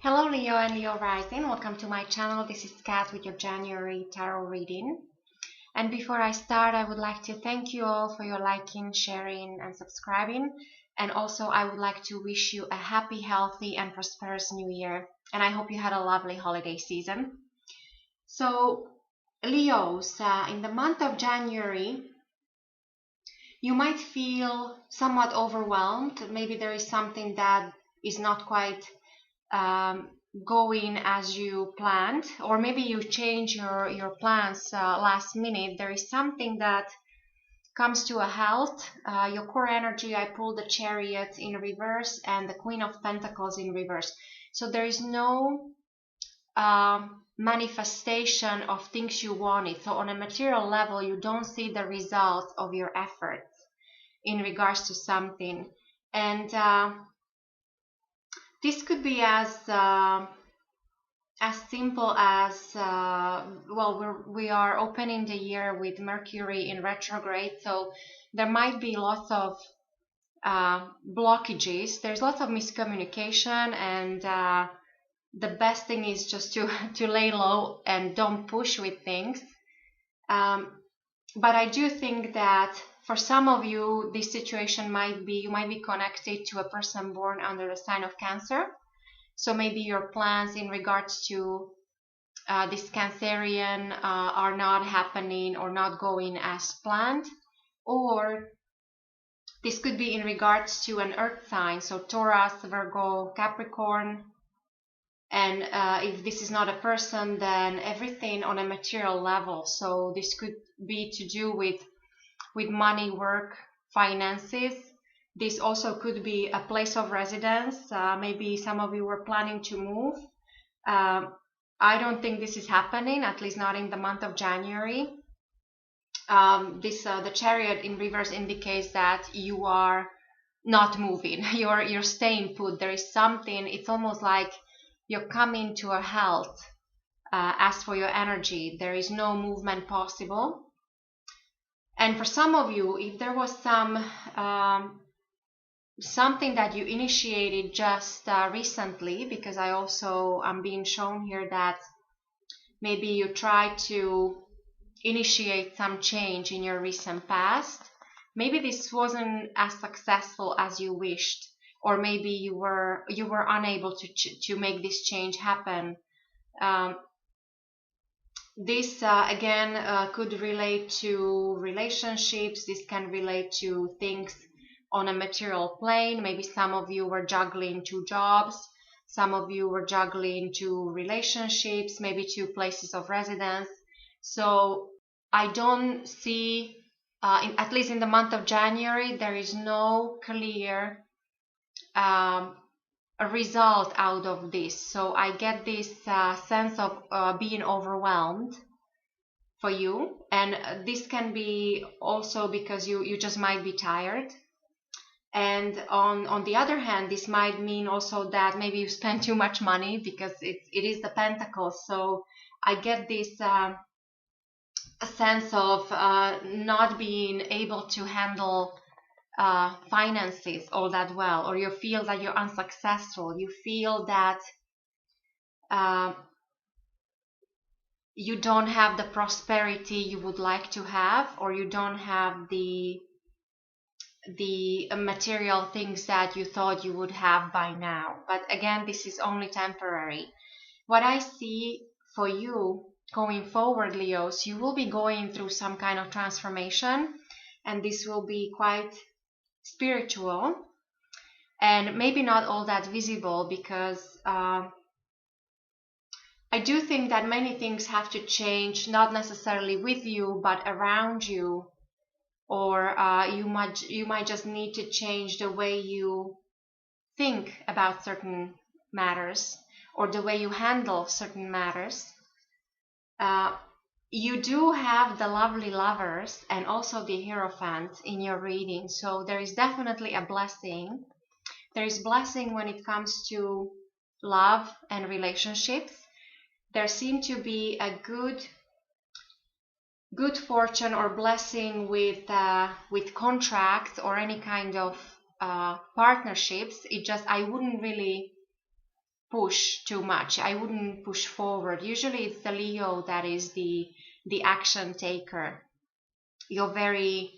Hello Leo and Leo Rising, welcome to my channel. This is Kat with your January tarot reading. And before I start, I would like to thank you all for your liking, sharing and subscribing. And also I would like to wish you a happy, healthy and prosperous new year. And I hope you had a lovely holiday season. So Leos, in the month of January, you might feel somewhat overwhelmed. Maybe there is something that is not quite um, going as you planned, or maybe you change your plans last minute. There is something that comes to a halt. Your core energy, I pulled the Chariot in reverse and the Queen of Pentacles in reverse. So there is no manifestation of things you wanted. So on a material level, you don't see the results of your efforts in regards to something. And this could be as simple as we are opening the year with Mercury in retrograde, so there might be lots of blockages. There's lots of miscommunication, and the best thing is just to to lay low and don't push with things. But I do think that for some of you, this situation might be, you might be connected to a person born under the sign of Cancer. So maybe your plans in regards to this Cancerian are not happening or not going as planned. Or this could be in regards to an earth sign, so Taurus, Virgo, Capricorn. And if this is not a person, then everything on a material level. So this could be to do with money, work, finances. This also could be a place of residence. Maybe some of you were planning to move. I don't think this is happening, at least not in the month of January. The Chariot in reverse indicates that you are not moving. You're staying put. There is something. It's almost like you're coming to a halt. As for your energy, there is no movement possible. And for some of you, if there was something that you initiated just recently, because I'm being shown here that maybe you tried to initiate some change in your recent past. Maybe this wasn't as successful as you wished, or maybe you were unable to make this change happen. This again could relate to relationships. This can relate to things on a material plane. Maybe some of you were juggling two jobs, some of you were juggling two relationships, maybe two places of residence. So I don't see, at least in the month of January, there is no clear a result out of this. So I get this sense of being overwhelmed for you, and this can be also because you just might be tired. And on the other hand, this might mean also that maybe you spend too much money, because it is the Pentacles. So I get this a sense of not being able to handle finances all that well, or you feel that you're unsuccessful. You feel that you don't have the prosperity you would like to have, or you don't have the material things that you thought you would have by now. But again, this is only temporary. What I see for you going forward, Leos, you will be going through some kind of transformation, and this will be quite spiritual and maybe not all that visible, because I do think that many things have to change, not necessarily with you, but around you. Or you might just need to change the way you think about certain matters, or the way you handle certain matters. You do have the lovely Lovers and also the Hierophant in your reading, so there is definitely a blessing. There is blessing when it comes to love and relationships. There seems to be a good fortune or blessing with contracts or any kind of partnerships. I wouldn't really push too much. I wouldn't push forward. Usually it's the Leo that is the action taker. You're very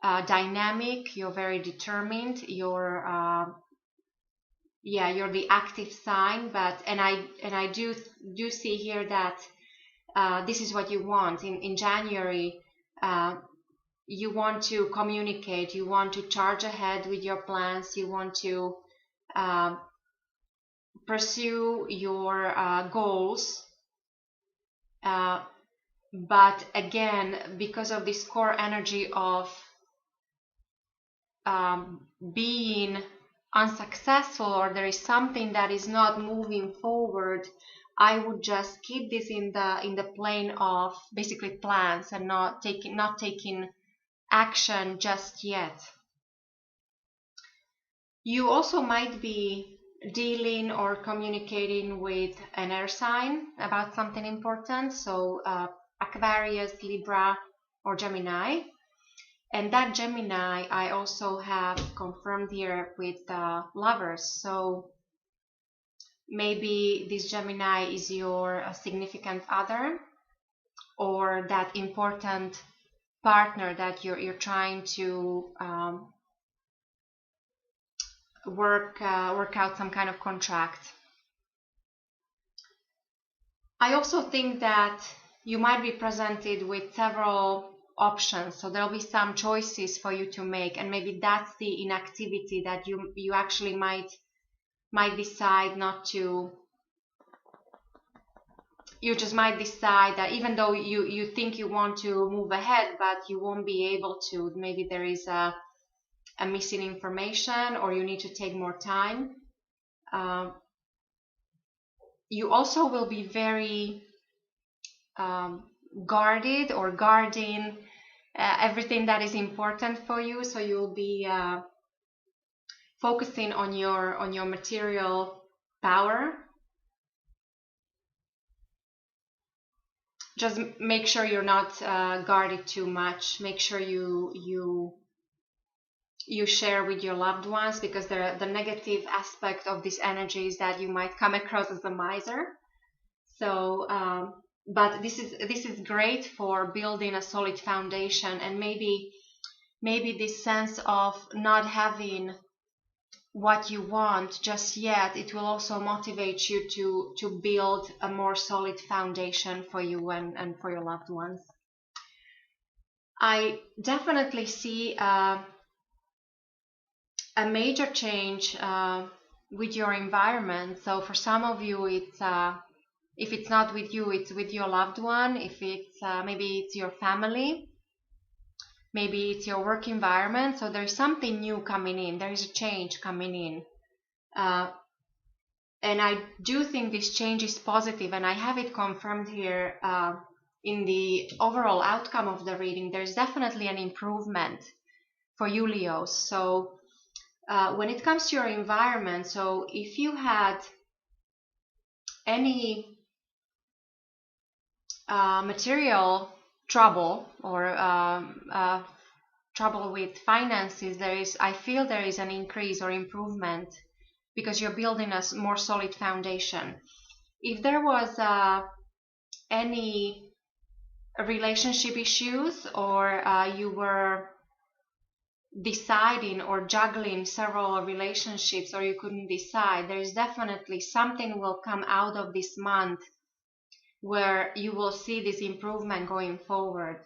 dynamic, you're very determined, you're you're the active sign. But I do see here that this is what you want in January. You want to communicate, you want to charge ahead with your plans, you want to pursue your goals. But again, because of this core energy of being unsuccessful, or there is something that is not moving forward, I would just keep this in the plane of basically plans and not taking action just yet. You also might be dealing or communicating with an air sign about something important, so Aquarius, Libra, or Gemini. And that Gemini I also have confirmed here with lovers. So maybe this Gemini is your significant other, or that important partner that you're trying to work out some kind of contract. I also think that you might be presented with several options, so there'll be some choices for you to make, and maybe that's the inactivity that you actually might decide not to. You just might decide that even though you think you want to move ahead, but you won't be able to. Maybe there is a missing information, or you need to take more time. You also will be very guarded or guarding everything that is important for you. So you'll be focusing on your material power. Just make sure you're not guarded too much. Make sure you share with your loved ones, because the negative aspect of this energy is that you might come across as a miser. So but this is great for building a solid foundation, and maybe this sense of not having what you want just yet, it will also motivate you to build a more solid foundation for you and for your loved ones. I definitely see a major change with your environment. So for some of you, it's if it's not with you, it's with your loved one. If it's maybe it's your family, maybe it's your work environment. So there's something new coming in. There is a change coming in. And I do think this change is positive, and I have it confirmed here in the overall outcome of the reading. There's definitely an improvement for you, Leos. So when it comes to your environment, so if you had any material trouble, or trouble with finances, I feel there is an increase or improvement, because you're building a more solid foundation. If there was any relationship issues, or you were deciding or juggling several relationships, or you couldn't decide, there is definitely something will come out of this month where you will see this improvement going forward.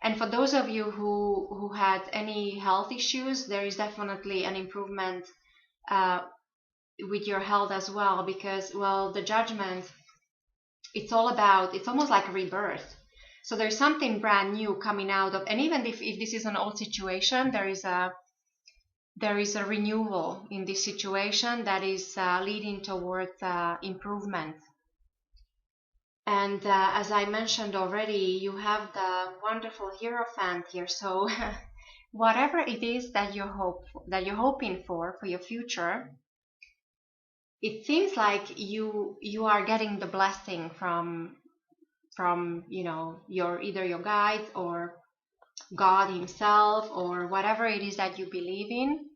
And for those of you who had any health issues, there is definitely an improvement with your health as well, because, well, the Judgment, it's almost like a rebirth. So there's something brand new coming out of, and even if this is an old situation, there is a renewal in this situation that is leading towards improvement. And as I mentioned already, you have the wonderful Hierophant here. So whatever it is that you're hoping for your future, it seems like you are getting the blessing from either your guides or God himself, or whatever it is that you believe in.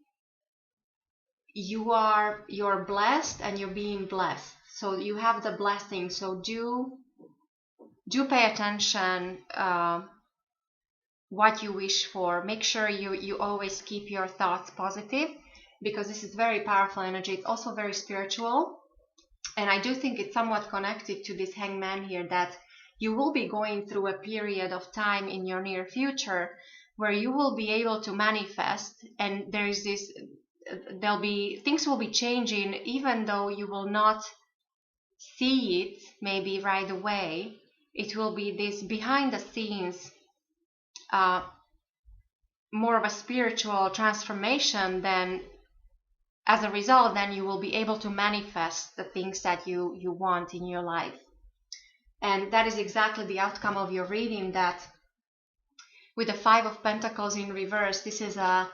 you're blessed and you're being blessed. So you have the blessing. So do pay attention what you wish for. Make sure you always keep your thoughts positive, because this is very powerful energy. It's also very spiritual, and I do think it's somewhat connected to this Hangman here, that you will be going through a period of time in your near future where you will be able to manifest, and there's this things will be changing, even though you will not see it maybe right away. It will be this behind the scenes, more of a spiritual transformation. Then as a result, then you will be able to manifest the things that you want in your life. And that is exactly the outcome of your reading, that with the Five of Pentacles in reverse, this is a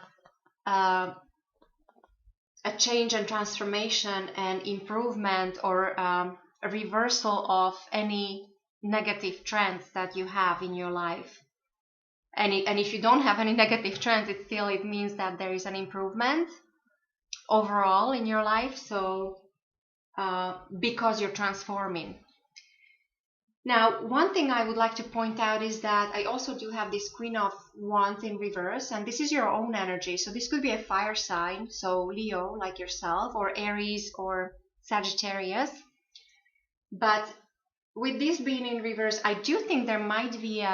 change and transformation and improvement, or a reversal of any negative trends that you have in your life. And if you don't have any negative trends, it means that there is an improvement overall in your life. So because you're transforming. Now, one thing I would like to point out is that I also do have this Queen of Wands in reverse, and this is your own energy. So this could be a fire sign, so Leo like yourself, or Aries or Sagittarius. But with this being in reverse, I do think there might be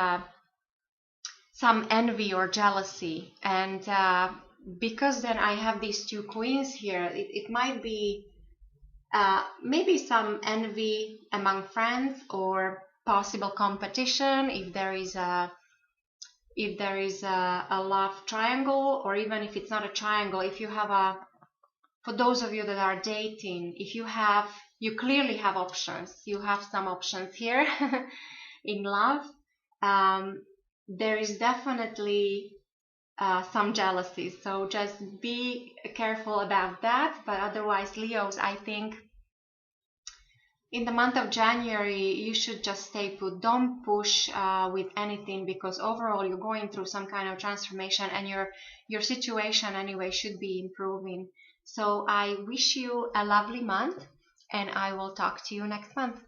some envy or jealousy. And because then I have these two queens here, it might be maybe some envy among friends, or possible competition if there is a love triangle, or even if it's not a triangle, if you have for those of you that are dating, if you clearly have options, you have some options here in love. There is definitely some jealousy, so just be careful about that. But otherwise, Leos, I think in the month of January, you should just stay put. Don't push with anything, because overall you're going through some kind of transformation, and your situation anyway should be improving. So I wish you a lovely month, and I will talk to you next month.